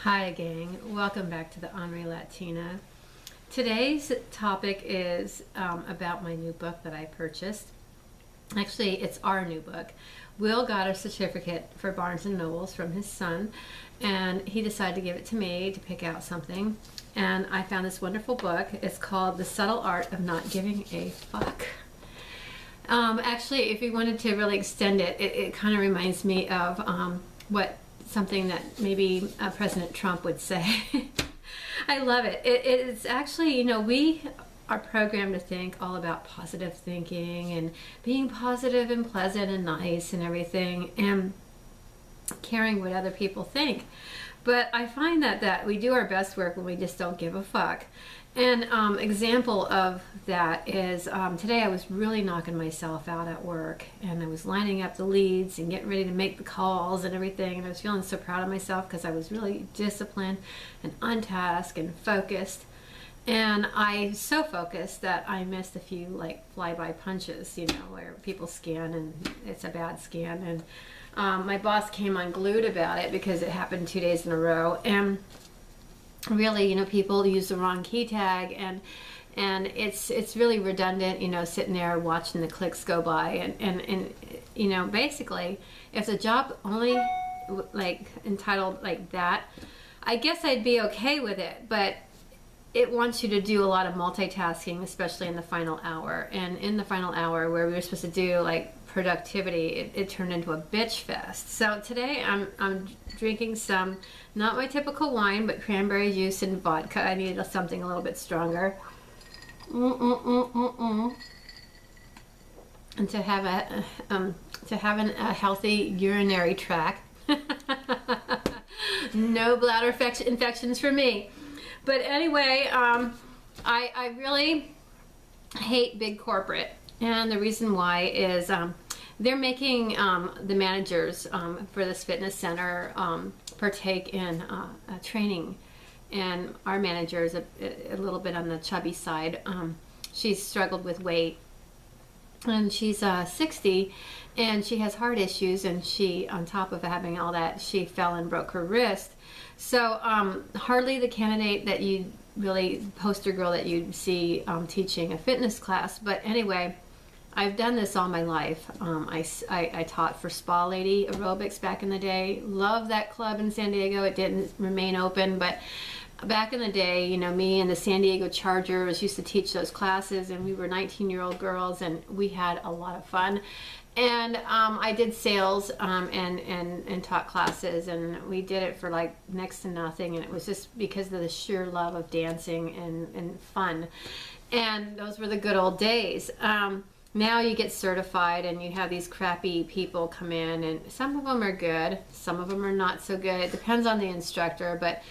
Hi gang, welcome back to the Honorary Latina. Today's topic is about my new book that I purchased. Actually, it's our new book. Will got a certificate for Barnes & Nobles from his son, and he decided to give it to me to pick out something. And I found this wonderful book. It's called The Subtle Art of Not Giving a Fuck. Actually, if you wanted to really extend it, it kind of reminds me of something that maybe President Trump would say. I love it. It's actually, we are programmed to think all about positive thinking and being positive and pleasant and nice and everything and caring what other people think. But I find that we do our best work when we just don't give a fuck. And example of that is today I was really knocking myself out at work, and I was lining up the leads and getting ready to make the calls and everything, and I was feeling so proud of myself because I was really disciplined and on task and focused. And I so focused that I missed a few like flyby punches, where people scan and it's a bad scan. And my boss came unglued about it because it happened 2 days in a row. And really, people use the wrong key tag, and it's really redundant, sitting there watching the clicks go by, and basically, if the job only entitled like that, I guess I'd be okay with it, but it wants you to do a lot of multitasking, especially in the final hour. And in the final hour, where we were supposed to do productivity, it turned into a bitch fest. So today I'm drinking some, not my typical wine, but cranberry juice and vodka. I needed something a little bit stronger. And to have a healthy urinary tract. No bladder infections for me. But anyway, I really hate big corporate. And the reason why is they're making the managers for this fitness center partake in training. And our manager is a little bit on the chubby side. She's struggled with weight. And she's 60, and she has heart issues, and she, on top of having all that, she fell and broke her wrist. So hardly the candidate that you really, poster girl that you'd see teaching a fitness class. But anyway, I've done this all my life. I taught for Spa Lady aerobics back in the day. Love that club in San Diego. It didn't remain open, but back in the day, me and the San Diego Chargers used to teach those classes, and we were 19-year-old girls, and we had a lot of fun. And I did sales and taught classes, and we did it for next to nothing, and it was just because of the sheer love of dancing and fun. And those were the good old days. Now you get certified, and you have these crappy people come in, and some of them are good, some of them are not so good. It depends on the instructor, but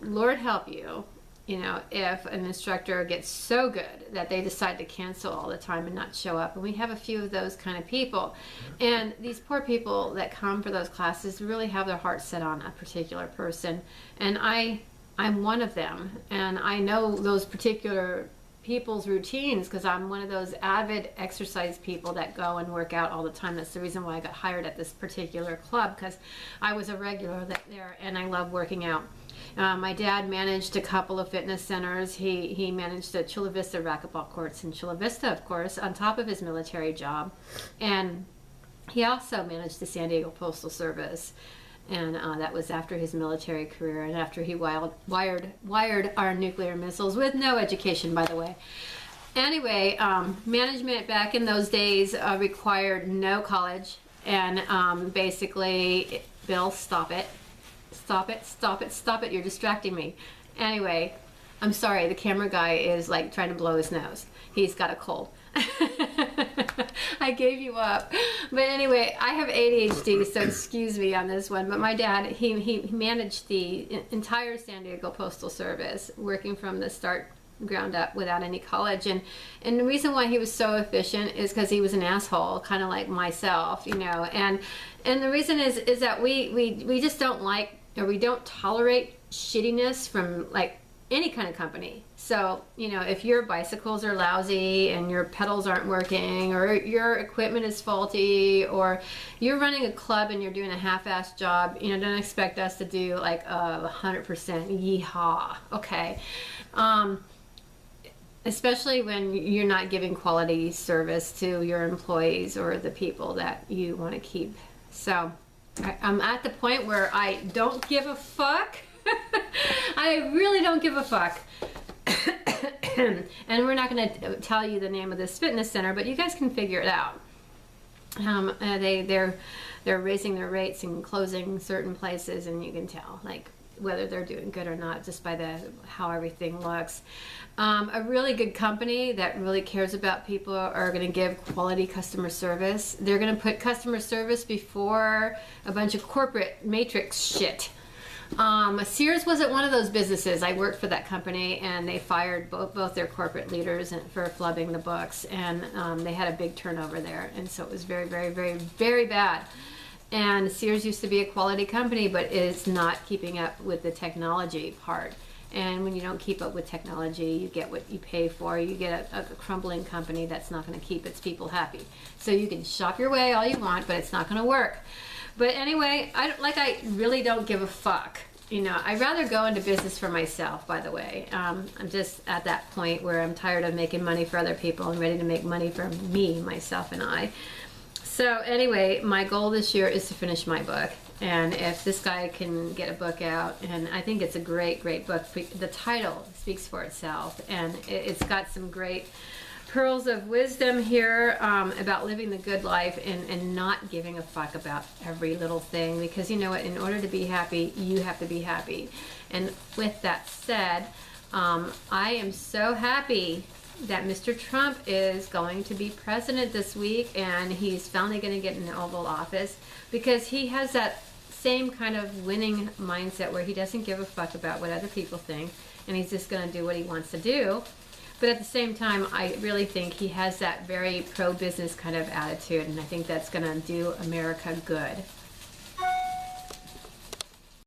Lord help you, if an instructor gets so good that they decide to cancel all the time and not show up. And we have a few of those kind of people. And these poor people that come for those classes really have their heart set on a particular person. And I'm one of them. And I know those particular people's routines because I'm one of those avid exercise people that go and work out all the time. That's the reason why I got hired at this particular club, because I was a regular there and I love working out. My dad managed a couple of fitness centers. He managed the Chula Vista racquetball courts in Chula Vista, of course, on top of his military job. And he also managed the San Diego Postal Service. And that was after his military career and after he wired our nuclear missiles with no education, by the way. Anyway, management back in those days required no college. And basically, Bill, stop it. Stop it, stop it, stop it, you're distracting me. Anyway, I'm sorry, the camera guy is trying to blow his nose. He's got a cold. I gave you up. But anyway, I have ADHD, so excuse me on this one. But my dad, he managed the entire San Diego Postal Service, working from the start ground up without any college. And the reason why he was so efficient is because he was an asshole, kind of like myself, And the reason is that we just don't like, or we don't tolerate shittiness from any kind of company. So, you know, if your bicycles are lousy and your pedals aren't working, or your equipment is faulty, or you're running a club and you're doing a half-assed job, you know, don't expect us to do like 100% yeehaw, okay? Especially when you're not giving quality service to your employees or the people that you want to keep. So I'm at the point where I don't give a fuck. I really don't give a fuck. And we're not going to tell you the name of this fitness center, but you guys can figure it out. They're raising their rates and closing certain places, and you can tell like whether they're doing good or not just by how everything looks. A really good company that really cares about people are going to give quality customer service. They're going to put customer service before a bunch of corporate matrix shit. Sears wasn't one of those businesses. I worked for that company, and they fired both their corporate leaders for flubbing the books, and they had a big turnover there, and so it was very, very, very, very bad. And Sears used to be a quality company, but it's not keeping up with the technology part. And when you don't keep up with technology, you get what you pay for. You get a crumbling company that's not going to keep its people happy. So you can shop your way all you want, but it's not going to work. But anyway, I really don't give a fuck. You know, I'd rather go into business for myself, by the way. I'm just at that point where I'm tired of making money for other people and ready to make money for me, myself, and I. So anyway, my goal this year is to finish my book. And if this guy can get a book out, and I think it's a great, great book. The title speaks for itself, and it's got some great pearls of wisdom here about living the good life and not giving a fuck about every little thing, because you know what, in order to be happy, you have to be happy. And with that said, I am so happy that Mr. Trump is going to be president this week, and he's finally going to get in the Oval Office, because he has that same kind of winning mindset where he doesn't give a fuck about what other people think, and he's just going to do what he wants to do. But at the same time, I really think he has that very pro-business kind of attitude, and I think that's going to do America good.